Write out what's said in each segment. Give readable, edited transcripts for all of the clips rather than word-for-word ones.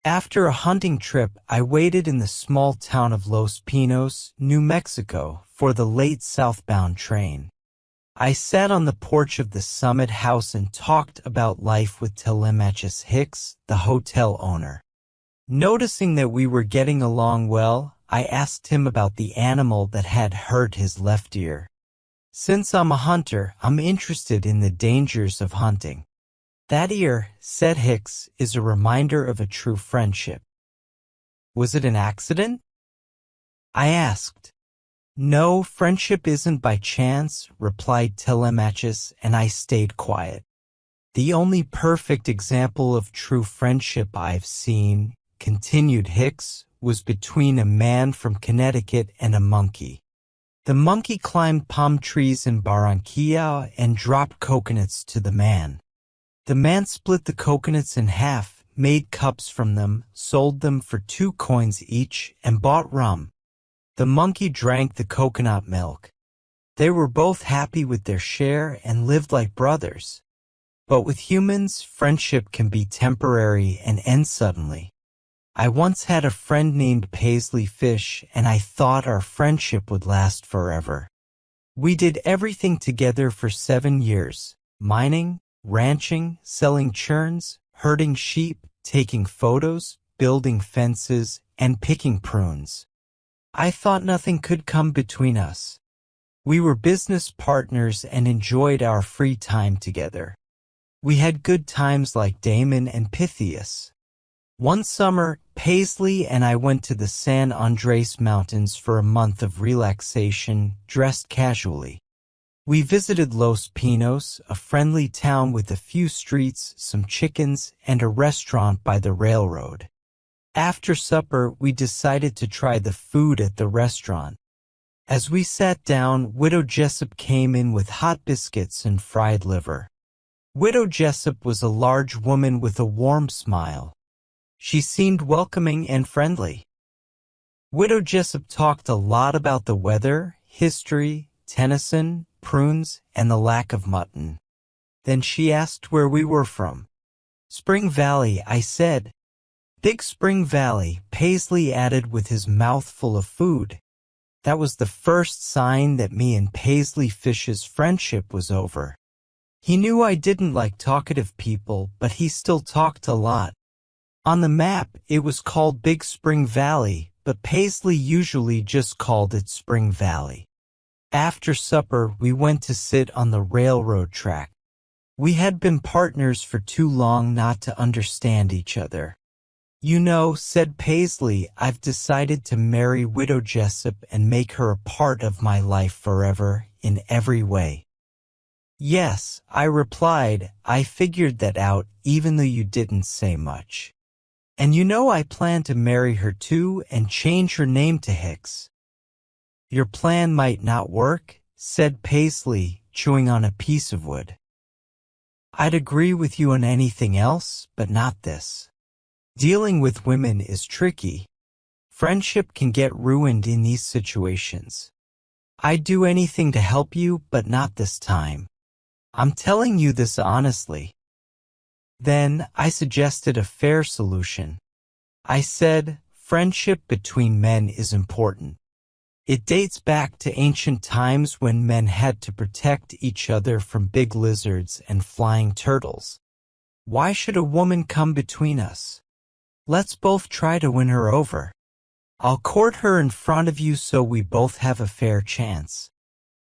After a hunting trip, I waited in the small town of Los Pinos, New Mexico, for the late southbound train. I sat on the porch of the Summit House and talked about life with Telemachus Hicks, the hotel owner. Noticing that we were getting along well, I asked him about the animal that had hurt his left ear. Since I'm a hunter, I'm interested in the dangers of hunting. That ear, said Hicks, is a reminder of a true friendship. Was it an accident? I asked. No, friendship isn't by chance, replied Telemachus, and I stayed quiet. The only perfect example of true friendship I've seen, continued Hicks, was between a man from Connecticut and a monkey. The monkey climbed palm trees in Barranquilla and dropped coconuts to the man. The man split the coconuts in half, made cups from them, sold them for 2 coins each, and bought rum. The monkey drank the coconut milk. They were both happy with their share and lived like brothers. But with humans, friendship can be temporary and end suddenly. I once had a friend named Paisley Fish, and I thought our friendship would last forever. We did everything together for 7 years, mining, ranching, selling churns, herding sheep, taking photos, building fences, and picking prunes. I thought nothing could come between us. We were business partners and enjoyed our free time together. We had good times like Damon and Pythias. One summer, Paisley and I went to the San Andres Mountains for a month of relaxation, dressed casually. We visited Los Pinos, a friendly town with a few streets, some chickens, and a restaurant by the railroad. After supper, we decided to try the food at the restaurant. As we sat down, Widow Jessup came in with hot biscuits and fried liver. Widow Jessup was a large woman with a warm smile. She seemed welcoming and friendly. Widow Jessup talked a lot about the weather, history, Tennyson, prunes, and the lack of mutton. Then she asked where we were from. Spring Valley, I said. Big Spring Valley, Paisley added with his mouth full of food. That was the first sign that me and Paisley Fish's friendship was over. He knew I didn't like talkative people, but he still talked a lot. On the map, it was called Big Spring Valley, but Paisley usually just called it Spring Valley. After supper, we went to sit on the railroad track. We had been partners for too long not to understand each other. You know, said Paisley, I've decided to marry Widow Jessup and make her a part of my life forever, in every way. Yes, I replied, I figured that out, even though you didn't say much. And you know I plan to marry her too and change her name to Hicks. Your plan might not work, said Paisley, chewing on a piece of wood. I'd agree with you on anything else, but not this. Dealing with women is tricky. Friendship can get ruined in these situations. I'd do anything to help you, but not this time. I'm telling you this honestly. Then, I suggested a fair solution. I said, friendship between men is important. It dates back to ancient times when men had to protect each other from big lizards and flying turtles. Why should a woman come between us? Let's both try to win her over. I'll court her in front of you so we both have a fair chance.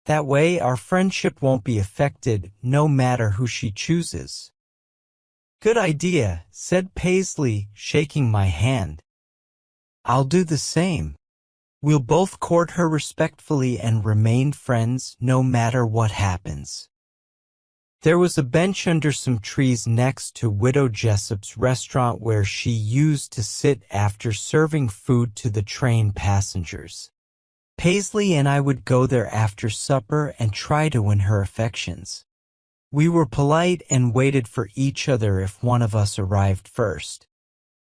That way our friendship won't be affected, no matter who she chooses. Good idea, said Paisley, shaking my hand. I'll do the same. We'll both court her respectfully and remain friends no matter what happens. There was a bench under some trees next to Widow Jessup's restaurant where she used to sit after serving food to the train passengers. Paisley and I would go there after supper and try to win her affections. We were polite and waited for each other if one of us arrived first.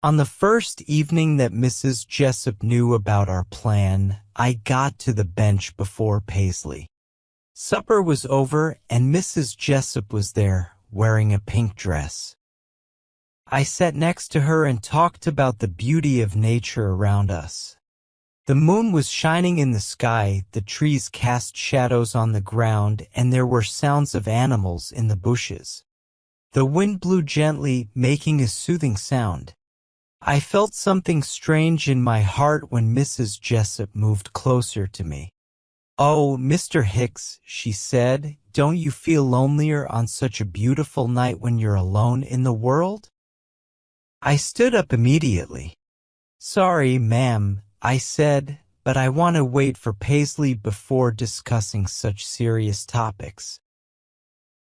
On the first evening that Mrs. Jessup knew about our plan, I got to the bench before Paisley. Supper was over and Mrs. Jessup was there, wearing a pink dress. I sat next to her and talked about the beauty of nature around us. The moon was shining in the sky, the trees cast shadows on the ground, and there were sounds of animals in the bushes. The wind blew gently, making a soothing sound. I felt something strange in my heart when Mrs. Jessup moved closer to me. "Oh, Mr. Hicks," she said, "don't you feel lonelier on such a beautiful night when you're alone in the world?" I stood up immediately. "Sorry, ma'am," I said, "but I want to wait for Paisley before discussing such serious topics."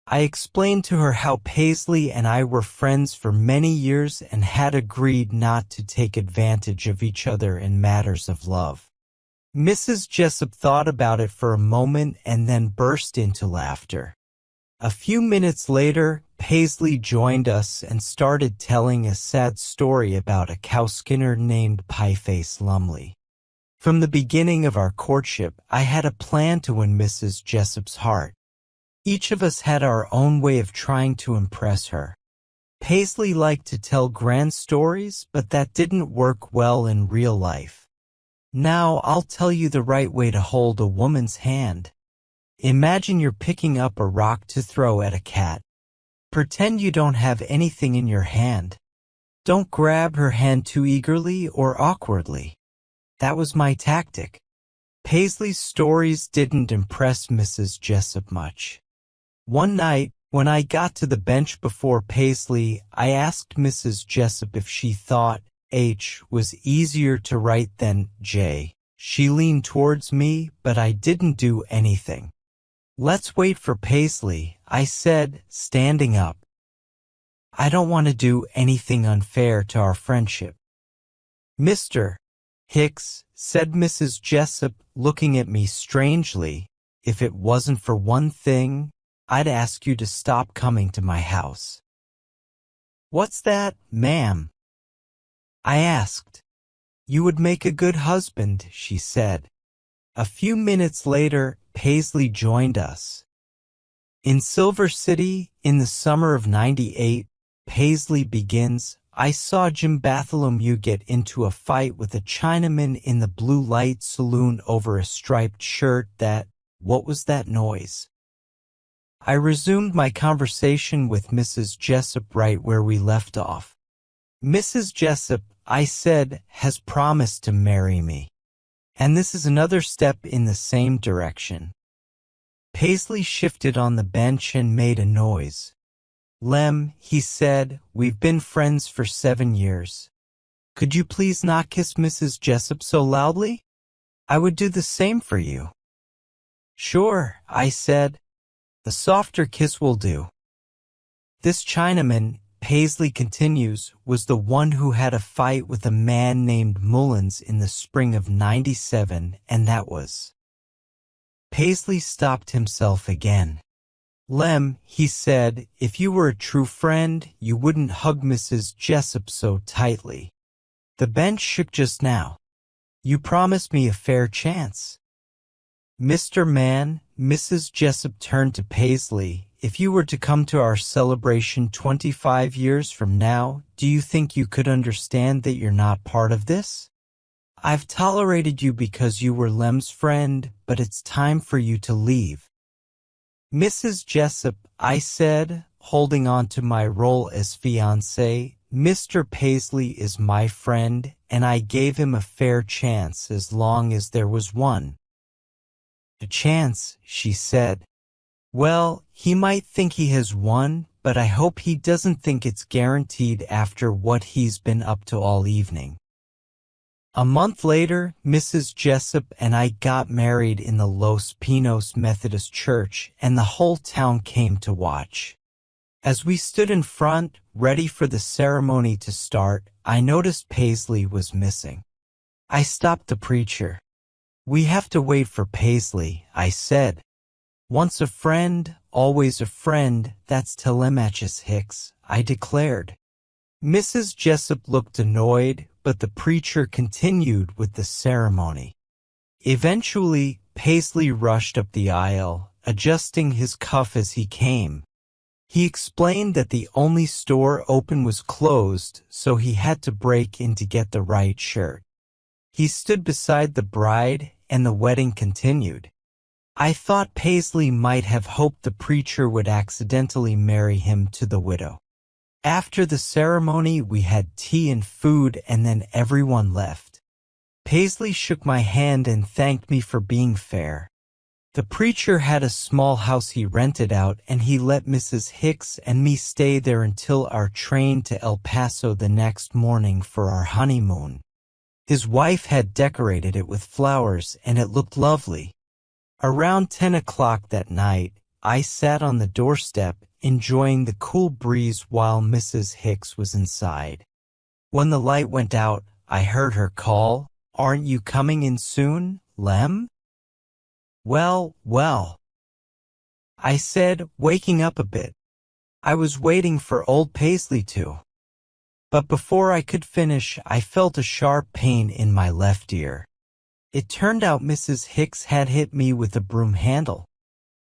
I explained to her how Paisley and I were friends for many years and had agreed not to take advantage of each other in matters of love. Mrs. Jessup thought about it for a moment and then burst into laughter. A few minutes later, Paisley joined us and started telling a sad story about a cowskinner named Pieface Lumley. From the beginning of our courtship, I had a plan to win Mrs. Jessup's heart. Each of us had our own way of trying to impress her. Paisley liked to tell grand stories, but that didn't work well in real life. Now I'll tell you the right way to hold a woman's hand. Imagine you're picking up a rock to throw at a cat. Pretend you don't have anything in your hand. Don't grab her hand too eagerly or awkwardly. That was my tactic. Paisley's stories didn't impress Mrs. Jessup much. One night, when I got to the bench before Paisley, I asked Mrs. Jessup if she thought H was easier to write than J. She leaned towards me, but I didn't do anything. "Let's wait for Paisley," I said, standing up. "I don't want to do anything unfair to our friendship." "Mr. Hicks," said Mrs. Jessup, looking at me strangely, "if it wasn't for one thing, I'd ask you to stop coming to my house." "What's that, ma'am?" I asked. "You would make a good husband," she said. A few minutes later, Paisley joined us. In Silver City, in the summer of '98, Paisley begins, I saw Jim Bartholomew get into a fight with a Chinaman in the Blue Light Saloon over a striped shirt what was that noise? I resumed my conversation with Mrs. Jessup right where we left off. "Mrs. Jessup," I said, "has promised to marry me. And this is another step in the same direction." Paisley shifted on the bench and made a noise. "Lem," he said, "we've been friends for 7 years. Could you please not kiss Mrs. Jessup so loudly? I would do the same for you." "Sure," I said. "A softer kiss will do." This Chinaman, Paisley continues, was the one who had a fight with a man named Mullins in the spring of '97, and that was. Paisley stopped himself again. "Lem," he said, "if you were a true friend, you wouldn't hug Mrs. Jessup so tightly." The bench shook just now. "You promised me a fair chance." "Mr. Man," Mrs. Jessup turned to Paisley, "if you were to come to our celebration 25 years from now, do you think you could understand that you're not part of this? I've tolerated you because you were Lem's friend, but it's time for you to leave." "Mrs. Jessup," I said, holding on to my role as fiancé, "Mr. Paisley is my friend, and I gave him a fair chance as long as there was one." "A chance," she said. "Well, he might think he has won, but I hope he doesn't think it's guaranteed after what he's been up to all evening." A month later, Mrs. Jessup and I got married in the Los Pinos Methodist Church, and the whole town came to watch. As we stood in front, ready for the ceremony to start, I noticed Paisley was missing. I stopped the preacher. "We have to wait for Paisley," I said. "Once a friend, always a friend, that's Telemachus Hicks," I declared. Mrs. Jessup looked annoyed, but the preacher continued with the ceremony. Eventually, Paisley rushed up the aisle, adjusting his cuff as he came. He explained that the only store open was closed, so he had to break in to get the right shirt. He stood beside the bride, and the wedding continued. I thought Paisley might have hoped the preacher would accidentally marry him to the widow. After the ceremony, we had tea and food, and then everyone left. Paisley shook my hand and thanked me for being fair. The preacher had a small house he rented out, and he let Mrs. Hicks and me stay there until our train to El Paso the next morning for our honeymoon. His wife had decorated it with flowers, and it looked lovely. Around 10 o'clock that night, I sat on the doorstep, enjoying the cool breeze while Mrs. Hicks was inside. When the light went out, I heard her call, "Aren't you coming in soon, Lem?" Well, I said, waking up a bit. I was waiting for old Paisley to. But before I could finish, I felt a sharp pain in my left ear. It turned out Mrs. Hicks had hit me with a broom handle.